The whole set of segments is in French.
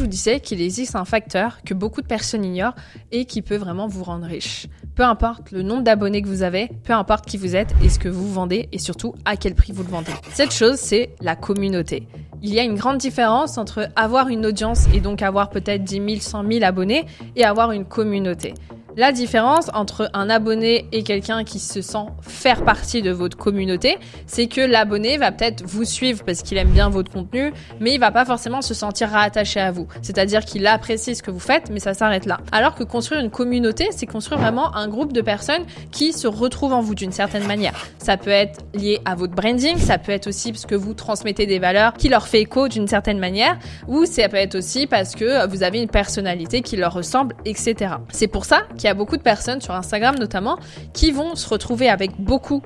vous disais qu'il existe un facteur que beaucoup de personnes ignorent et qui peut vraiment vous rendre riche. Peu importe le nombre d'abonnés que vous avez, peu importe qui vous êtes et ce que vous vendez et surtout à quel prix vous le vendez. Cette chose, c'est la communauté. Il y a une grande différence entre avoir une audience et donc avoir peut-être 10 000, 100 000 abonnés et avoir une communauté. La différence entre un abonné et quelqu'un qui se sent faire partie de votre communauté, c'est que l'abonné va peut-être vous suivre parce qu'il aime bien votre contenu, mais il va pas forcément se sentir rattaché à vous. C'est-à-dire qu'il apprécie ce que vous faites, mais ça s'arrête là. Alors que construire une communauté, c'est construire vraiment un groupe de personnes qui se retrouvent en vous d'une certaine manière. Ça peut être lié à votre branding, ça peut être aussi parce que vous transmettez des valeurs qui leur fait écho d'une certaine manière, ou ça peut être aussi parce que vous avez une personnalité qui leur ressemble, etc. C'est pour ça qu'il y a beaucoup de personnes sur Instagram notamment qui vont se retrouver avec beaucoup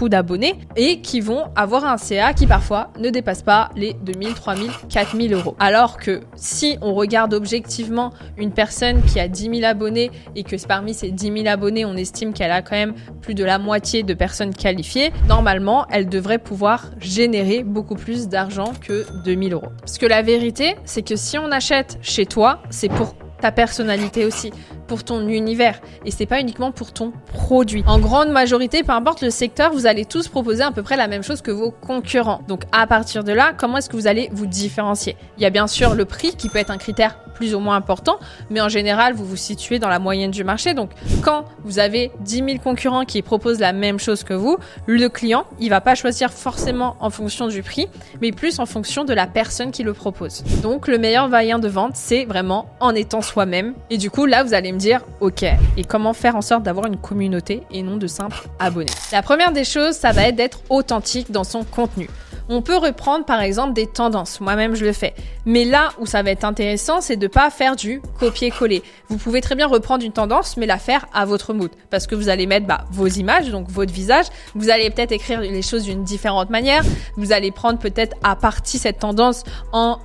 d'abonnés et qui vont avoir un CA qui parfois ne dépasse pas les 2000, 3000, 4000 euros. Alors que si on regarde objectivement une personne qui a 10 000 abonnés et que parmi ces 10 000 abonnés, on estime qu'elle a quand même plus de la moitié de personnes qualifiées, normalement, elle devrait pouvoir générer beaucoup plus d'argent que 2000 euros. Parce que la vérité, c'est que si on achète chez toi, c'est pour ta personnalité aussi, pour ton univers, et c'est pas uniquement pour ton produit. En grande majorité, peu importe le secteur, vous allez tous proposer à peu près la même chose que vos concurrents. Donc à partir de là, comment est-ce que vous allez vous différencier? Il y a bien sûr le prix qui peut être un critère plus ou moins important, mais en général, vous vous situez dans la moyenne du marché. Donc quand vous avez 10 000 concurrents qui proposent la même chose que vous, le client, il va pas choisir forcément en fonction du prix, mais plus en fonction de la personne qui le propose. Donc le meilleur moyen de vente, c'est vraiment en étant soi-même. Et du coup, là, vous allez me dire, ok, et comment faire en sorte d'avoir une communauté et non de simples abonnés? La première des choses, ça va être d'être authentique dans son contenu. On peut reprendre par exemple des tendances, moi-même je le fais. Mais là où ça va être intéressant, c'est de pas faire du copier-coller. Vous pouvez très bien reprendre une tendance, mais la faire à votre mood. Parce que vous allez mettre vos images, donc votre visage. Vous allez peut-être écrire les choses d'une différente manière. Vous allez prendre peut-être à partie cette tendance en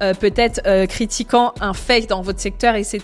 critiquant un fait dans votre secteur, etc.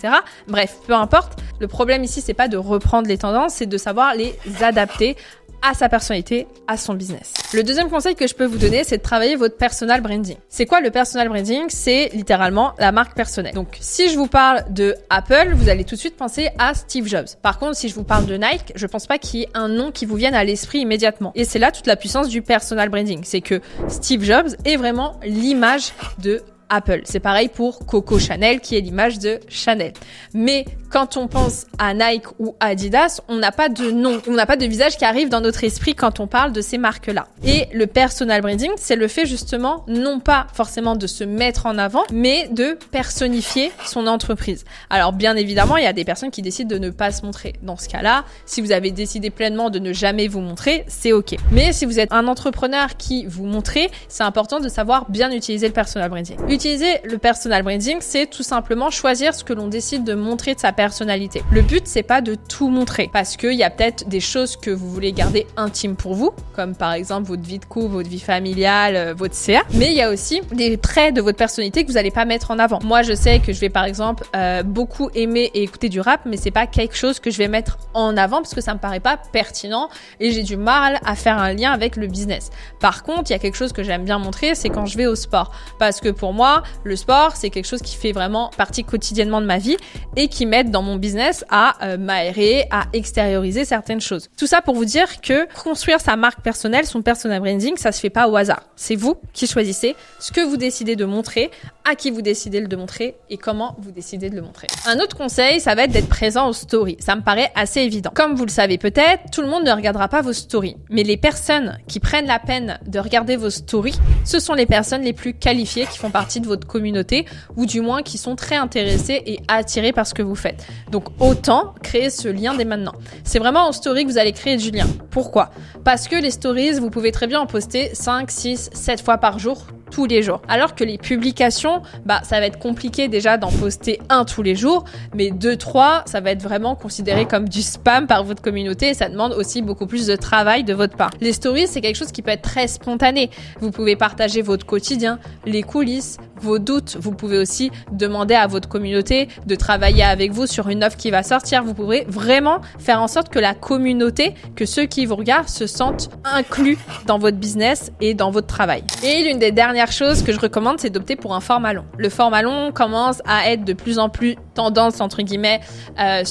Bref, peu importe. Le problème ici, c'est pas de reprendre les tendances, c'est de savoir les adapter à sa personnalité, à son business. Le deuxième conseil que je peux vous donner, c'est de travailler votre personal branding. C'est quoi le personal branding? C'est littéralement la marque personnelle. Donc, si je vous parle de Apple, vous allez tout de suite penser à Steve Jobs. Par contre, si je vous parle de Nike, je pense pas qu'il y ait un nom qui vous vienne à l'esprit immédiatement. Et c'est là toute la puissance du personal branding. C'est que Steve Jobs est vraiment l'image de Apple. C'est pareil pour Coco Chanel qui est l'image de Chanel. Mais quand on pense à Nike ou Adidas, on n'a pas de nom, on n'a pas de visage qui arrive dans notre esprit quand on parle de ces marques-là. Et le personal branding, c'est le fait justement non pas forcément de se mettre en avant, mais de personnifier son entreprise. Alors bien évidemment, il y a des personnes qui décident de ne pas se montrer. Dans ce cas-là, si vous avez décidé pleinement de ne jamais vous montrer, c'est ok. Mais si vous êtes un entrepreneur qui vous montre, c'est important de savoir bien utiliser le personal branding. Utiliser le personal branding, c'est tout simplement choisir ce que l'on décide de montrer de sa personnalité. Le but, c'est pas de tout montrer parce qu'il y a peut-être des choses que vous voulez garder intimes pour vous, comme par exemple votre vie de couple, votre vie familiale, votre CA, mais il y a aussi des traits de votre personnalité que vous n'allez pas mettre en avant. Moi, je sais que je vais par exemple beaucoup aimer et écouter du rap, mais c'est pas quelque chose que je vais mettre en avant parce que ça me paraît pas pertinent et j'ai du mal à faire un lien avec le business. Par contre, il y a quelque chose que j'aime bien montrer, c'est quand je vais au sport, parce que pour moi, le sport, c'est quelque chose qui fait vraiment partie quotidiennement de ma vie et qui m'aide dans mon business à m'aérer, à extérioriser certaines choses. Tout ça pour vous dire que construire sa marque personnelle, son personal branding, ça se fait pas au hasard. C'est vous qui choisissez ce que vous décidez de montrer, à qui vous décidez de montrer et comment vous décidez de le montrer. Un autre conseil, ça va être d'être présent aux stories. Ça me paraît assez évident. Comme vous le savez peut-être, tout le monde ne regardera pas vos stories. Mais les personnes qui prennent la peine de regarder vos stories, ce sont les personnes les plus qualifiées qui font partie de votre communauté ou du moins qui sont très intéressées et attirées par ce que vous faites. Donc autant créer ce lien dès maintenant. C'est vraiment en story que vous allez créer du lien. Pourquoi? Parce que les stories, vous pouvez très bien en poster 5, 6, 7 fois par jour, tous les jours. Alors que les publications, ça va être compliqué déjà d'en poster un tous les jours, mais 2, 3, ça va être vraiment considéré comme du spam par votre communauté et ça demande aussi beaucoup plus de travail de votre part. Les stories, c'est quelque chose qui peut être très spontané. Vous pouvez partager votre quotidien, les coulisses, vos doutes. Vous pouvez aussi demander à votre communauté de travailler avec vous sur une offre qui va sortir. Vous pourrez vraiment faire en sorte que la communauté, que ceux qui vous regardent se sentent inclus dans votre business et dans votre travail. Et l'une des dernières choses que je recommande, c'est d'opter pour un format long. Le format long commence à être de plus en plus tendance, entre guillemets,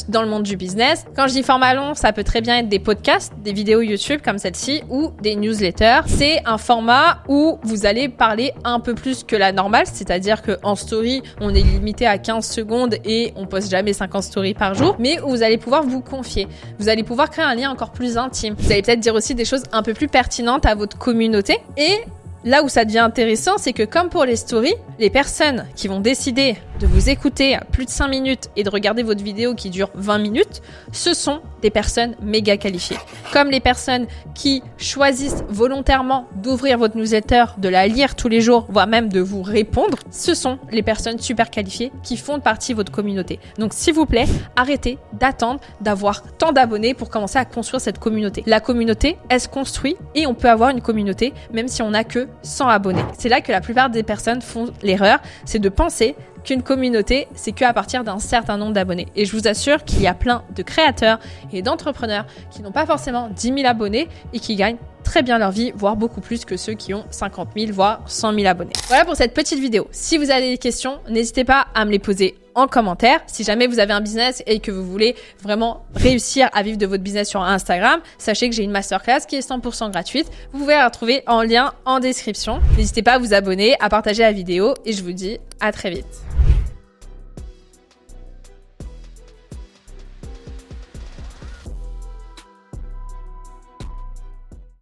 dans le monde du business. Quand je dis format long, ça peut très bien être des podcasts, des vidéos YouTube comme celle-ci ou des newsletters. C'est un format où vous allez parler un peu plus que la normale, c'est-à-dire qu'en story, on est limité à 15 secondes et on poste jamais 50 stories par jour, mais où vous allez pouvoir vous confier. Vous allez pouvoir créer un lien encore plus intime. Vous allez peut-être dire aussi des choses un peu plus pertinentes à votre communauté. Et là où ça devient intéressant, c'est que comme pour les stories, les personnes qui vont décider de vous écouter à plus de 5 minutes et de regarder votre vidéo qui dure 20 minutes, ce sont des personnes méga qualifiées. Comme les personnes qui choisissent volontairement d'ouvrir votre newsletter, de la lire tous les jours, voire même de vous répondre, ce sont les personnes super qualifiées qui font partie de votre communauté. Donc s'il vous plaît, arrêtez d'attendre d'avoir tant d'abonnés pour commencer à construire cette communauté. La communauté, elle se construit et on peut avoir une communauté même si on n'a que 100 abonnés. C'est là que la plupart des personnes font l'erreur, c'est de penser qu'une communauté, c'est qu'à partir d'un certain nombre d'abonnés. Et je vous assure qu'il y a plein de créateurs et d'entrepreneurs qui n'ont pas forcément 10 000 abonnés et qui gagnent très bien leur vie, voire beaucoup plus que ceux qui ont 50 000, voire 100 000 abonnés. Voilà pour cette petite vidéo. Si vous avez des questions, n'hésitez pas à me les poser en commentaire. Si jamais vous avez un business et que vous voulez vraiment réussir à vivre de votre business sur Instagram, sachez que j'ai une masterclass qui est 100% gratuite. Vous pouvez la retrouver en lien en description. N'hésitez pas à vous abonner, à partager la vidéo et je vous dis à très vite.